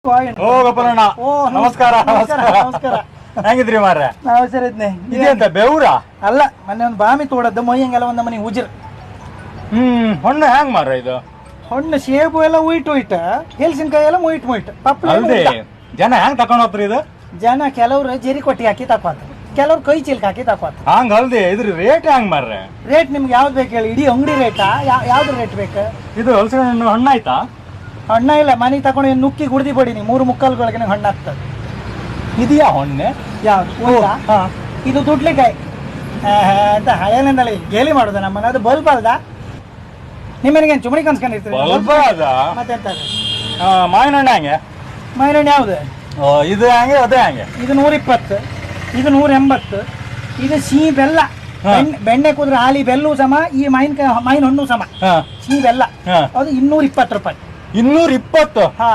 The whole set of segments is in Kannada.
ಓ ಗೋಪಾಲಣ್ಣ, ನಮಸ್ಕಾರ. ನಮಸ್ಕಾರ. ಹೆಂಗಿದ್ರಿ ಮಾರ್ರೆ? ನಾ ಹುಷಾರಿದ್ನೆ. ಇದೆಂತ ಬೆವ್ರ? ಅಲ್ಲ, ಮೊನ್ನೆ ಒಂದು ಬಾಮಿ ತೋಡದ್ದು ಮೊಯ್ಯಂಗೆಲ್ಲ ಒಂದ ಮನೆ ಉಜಿರ್. ಹಣ್ಣು ಹೆಂಗ್ ಮಾರ್ರೆ ಇದು? ಹಣ್ಣು ಸೇಬು ಎಲ್ಲ ಉಯಿಟ್ ಹೆಲ್ಸಿನಕಾಯಿ ಎಲ್ಲ ಮುಯಿಟ್ ಪಪ್ಪ ಅಲ್ರಿ, ಜನ ಹೆಂಗ್ ತಕೊಂಡ್ ಹೋಗ್ರಿ ಇದು? ಜನ ಕೆಲವ್ರು ಜರಿ ಕೊಟ್ಟಿ ಹಾಕಿ ತಕ್ವಾತ, ಕೆಲವ್ರು ಕೈ ಚೀಲ್ಕ ಹಾಕಿ ತಕ್ವಾತ. ಹಂಗ ಅಲ್ದಿ, ಇದ್ರ ರೇಟ್ ಹೆಂಗ್ ಮಾರ್ರೆ? ರೇಟ್ ನಿಮ್ಗೆ ಯಾವ್ದು ಬೇಕು ಹೇಳಿ? ಇಡೀ ಅಂಗಡಿ ರೇಟಾ? ಯಾವ್ದು ರೇಟ್ ಬೇಕು? ಇದು ಹಲಸಿನ ಹಣ್ಣು ಹಣ್ಣಾಯ್ತಾ? ಹಣ್ಣ ಇಲ್ಲ, ಮನೆ ತಗೊಂಡು ನುಕ್ಕಿ ಗುಡ್ದಿ ಬಡಿನಿ 3 ಮುಕ್ಕಾಲ್ಗಳಿಗೆ ಹಣ್ಣು ಆಗ್ತದೆ. ಇದೆಯಾ ಹಣ್ಣೆ? ಯಾವ್ದು ಗೊತ್ತಾ? ಇದು ದುಡ್ಲಿಕಾಯಿ ಅಂತ ಏನಂದಳಿ ಗೇಲಿ ಮಾಡುದ ನಮ್ಮನ್ನ. ಅದು ಬಲ್ಬ್ ಅಲ್ದ? ನಿಮ್ಮನಿಗೇನು ಚುಮಣಿ ಕನ್ಸ್ಕೊಂಡಿರ್ತೀವಿ? ಬಲ್ಬ ಅದ? ಮತ್ತೆಂತ ಮಾವಿನ ಹಣ್ಣು ಹೆಂಗೆ? ಮಾವಿನ ಯಾವ್ದು? ಇದು ಹೆಂಗೆ ಅದೇ ಹೆಂಗೆ? ಇದು 120, ಇದು 180. ಇದು ಸಿಹಿ ಬೆಲ್ಲ, ಬೆಣ್ಣೆ ಕುದ್ರೆ ಹಾಲಿ ಬೆಲ್ಲೂ ಸಮ, ಈ ಮಾವಿನ ಹಣ್ಣು ಸಮ. ಸಿಹಿ ಬೆಲ್ಲ ಅದು 220 ರೂಪಾಯಿ. 220? ಹಾ.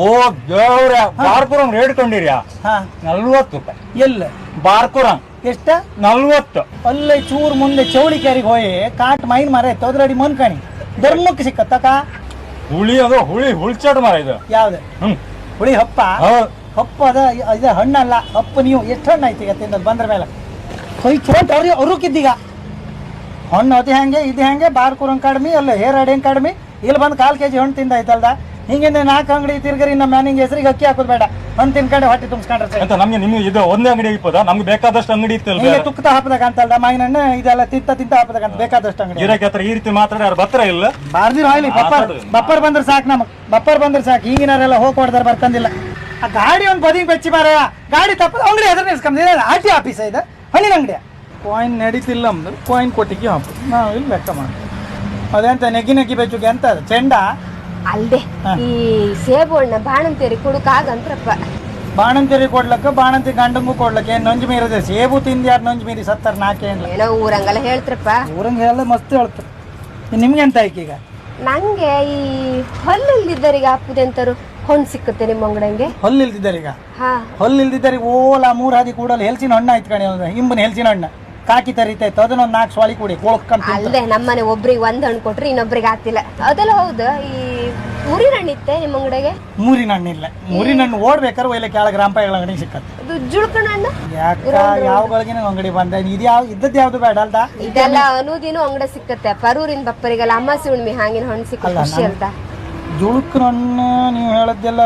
ಓ ದೇವ್ರ, ಬಾರ್ಪುರಂ ರೇಟ್ ಕೊಂಡಿರ್ಯಾ? 40 ರೂಪಾಯಿ. ಎಲ್ಲ ಬಾರ್ಪುರಂ ಎಷ್ಟ? 40. ಅಲ್ಲೇ ಚೂರು ಮುಂದೆ ಚೌಳಿಕೆರಿಗೆ ಹೋಗಿ ಕಾಟ್ ಮೈನ್ ಮರ ಇತ್ತು, ಅದ್ರಡಿ ಮನ್ಕಣಿ ಧರ್ಮಕ್ಕೆ ಸಿಕ್ಕತ್ತಕ. ಹುಳಿ ಅದು ಹುಳ್ಚಾಟ ಮರ ಇದು. ಯಾವ್ದು? ಹುಳಿ ಹಪ್ಪ. ಹಪ್ಪ ಅದ ಹಣ್ಣಲ್ಲ, ಹಪ್ಪು. ನೀವು ಎಷ್ಟು ಹಣ್ಣು ಆಯ್ತು ಈಗ ತಿಂದದ್ದು ಬಂದ್ರ ಮೇಲೆ? ಕೈ ಚೋಟ್ ಅವ್ರಕ್ಕಿದ್ದೀಗ ಹಣ್ಣು. ಅದು ಹೆಂಗೆ ಇದು ಹೆಂಗೆ? ಬಾರ್ಕೂರಂ ಕಡಿಮೆ, ಅಲ್ಲ ಹೇರ್ ಅಡಿಂಗ್ ಕಡಿಮೆ. ಇಲ್ಲಿ ಬಂದು 1/4 kg ಹಣ್ಣು ತಿಂದಾಯ್ತಲ್ದ. ಹಿಂಗಿಂದ 4 ಅಂಗಡಿ ತಿರ್ಗರಿ ನಮ್ಮ ಮ್ಯಾನಿಂಗ್ ಹೆಸರಿಗೆ ಅಕ್ಕಿ ಹಾಕೋದು ಬೇಡ. ಹಣ್ಣು ತಿನ್ಕಂಡು ಹೊಟ್ಟೆ ತುಂಬಿಸ್ಕೊಂಡ್ರೆ ಅಂತ. ನಮ್ಗೆ ನಿಮ್ಗೆ ಇದು ಒಂದೇ ಅಂಗಡಿ ಇಪ್ಪದ, ನಮ್ಗೆ ಬೇಕಾದಷ್ಟು ಅಂಗಡಿ ಇತ್ತಲ್ಲ. ಈಗ ತುಕ್ಕತ ಹಾಪದಾಗ ಅಂತಲ್ದ, ಮಾವಿನ ಹಣ್ಣು ಇದೆಲ್ಲ ತಿಂತ ಹಾಪದಾಗ ಅಂತ ಬೇಕಾದಷ್ಟು ಅಂಗಡಿ. ಗಿರಾಕಿ ಹತ್ರ ಈ ರೀತಿ ಮಾತಾಡಿ ಯಾರು ಬತ್ರ ಇಲ್ಲ. ಬಾರ್ದಿರ ಹೋಯ್ಲಿ, ಬಪ್ಪರ್ ಬಂದ್ರೆ ಸಾಕು ನಮಗೆ. ಬಪ್ಪರ್ ಬಂದ್ರೆ ಸಾಕು. ಈಗಿನಾರೆಲ್ಲ ಹೋಗಿ ಹೊಡೆದಾರ ಬರ್ಕಂದಿಲ್ಲ. ಆ ಗಾಡಿ ಒಂದು ಬದಿಗೆ ಬೆಚ್ಚಿ ಮಾರ. ಗಾಡಿ ತಪ್ಪ ಅಂಗಡಿ ಎದುರು ನಿಲ್ಸ್ಕೊಂಡ್ ಆರ್ ಟಿ ಆಫೀಸ್ ಇದೆ, ಹಣ್ಣಿನ ಅಂಗಡಿಯ. ಕಾಯಿನ್ ನಡೀತಿಲ್ಲ ನಮ್ದು, ಕಾಯಿನ್ ಕೊಟ್ಟಿಗೆ ಹಾಕು, ನಾವು ಇಲ್ಲಿ ಲೆಕ್ಕ ಮಾಡಿ. ಅದೆಂತ ನೆಗ್ಗಿ ಬೆಚ್ಚುಗೆ ಅಂತ ಚೆಂಡ ಅಲ್ದೆ. ಈ ಸೇಬು ಹಣ್ಣ ಬಾಣಂತೇರಿ ಕೊಡುಕಾಗಂತ್ರಪ್ಪ. ಬಾಣಂತಿರಿ ಕೊಡ್ಲಕ್ಕ, ಬಾಣಂತಿ ಗಂಡಂಗೂ ಕೊಡ್ಲಕ್ಕ. ಏನ್ ನಂಜು ಮೀರದೆ? ಸೇಬು ತಿಂದು ಯಾರು ನಂಜು ಮೀರಿ ಸತ್ತಾರ? 4 ಏನೋ ಊರಂಗೆಲ್ಲ ಹೇಳ್ತ್ರಪ್ಪ. ಊರಂಗೆ ಎಲ್ಲ ಮಸ್ತ್ ಹೇಳ್ತು. ನಿಮ್ಗೆ ಎಂತ ಆಯ್ಕೆ ಈಗ? ನಂಗೆ ಈ ಹೊಲ್ಲಿಲ್ದಿದ್ದರಿಗೆ ಹಾಪುದೆಂತರು ಹೊಣ್ಣು ಸಿಕ್ಕುತ್ತೆ ನಿಮ್ಮ ಅಂಗಡಿಗೆ? ಹೊಲ್ಲು ಇಲ್ದಿದ್ದಾರೀಗ? ಹಾ, ಹೊಲ್ಲು ಇಲ್ದಿದ್ದಾರಿಗೆ ಓಲ 3 ಹಾದಿ ಕೂಡಲ್ಲ ಹೆಲ್ಸಿನ ಹಣ್ಣು ಆಯ್ತು ಕಣೆ. ಹಿಂಬನ ಹೆಲ್ಸಿನ ಹಣ್ಣು ಕಾಕಿ ತರಿತೈತೆ, ಅದನ್ನೊಂದು 4 ಸ್ವಾಳಿ ಕೂಡಿ ಕೊಳ್ಕಂತ. ಅಲ್ದೆ, ನಮ್ಮನೆ ಒಬ್ರಿಗೆ 1 ಹಣ್ಣು ಕೊಟ್ರಿ ಇನ್ನೊಬ್ರಿಗೆ ಆಗ್ತಿಲ್ಲ. ಅದೆಲ್ಲ ಹೌದು. ಈ ಊರಿನ ಹಣ್ಣಿತ್ತೆ ನಿಮ್ಮ ಅಂಗಡಿಗೆ? ಮೂರಿನ ಹಣ್ಣಿಲ್ಲ. ಮೂರಿನ ಹಣ್ಣು ಓಡ್ಬೇಕಾದ್ರೆ ಒಯ್ಲೆ ಕೆಳಗೆ ಗ್ರಾಮಪಾಯಿಗಳ ಅಂಗಡಿ ಸಿಕ್ಕತ್ತೆ. ಅದು ಜುಳ್ಕಣ ಹಣ್ಣು ಯಾಕ ಯಾವಗಳಿಗೆ ಅಂಗಡಿ ಬಂದ? ಇದು ಇದ್ದದ್ದು ಯಾವ್ದು ಬೇಡ ಅಲ್ದ? ಇದೆಲ್ಲ ಅನುದಿನ ಅಂಗಡಿ ಸಿಕ್ಕತ್ತೆ. ಪರೂರಿನ ಬಪ್ಪರಿಗೆಲ್ಲ ಅಮಾಸಿ ಹುಣ್ಣಿಮೆ ಹಾಂಗಿನ ಹಣ್ಣು ಸಿಕ್ಕ ಖುಷಿ ಅಂತ. ಜುಳುಕನ ಹಣ್ಣು ನೀವು ಹೇಳದ್ದೆಲ್ಲ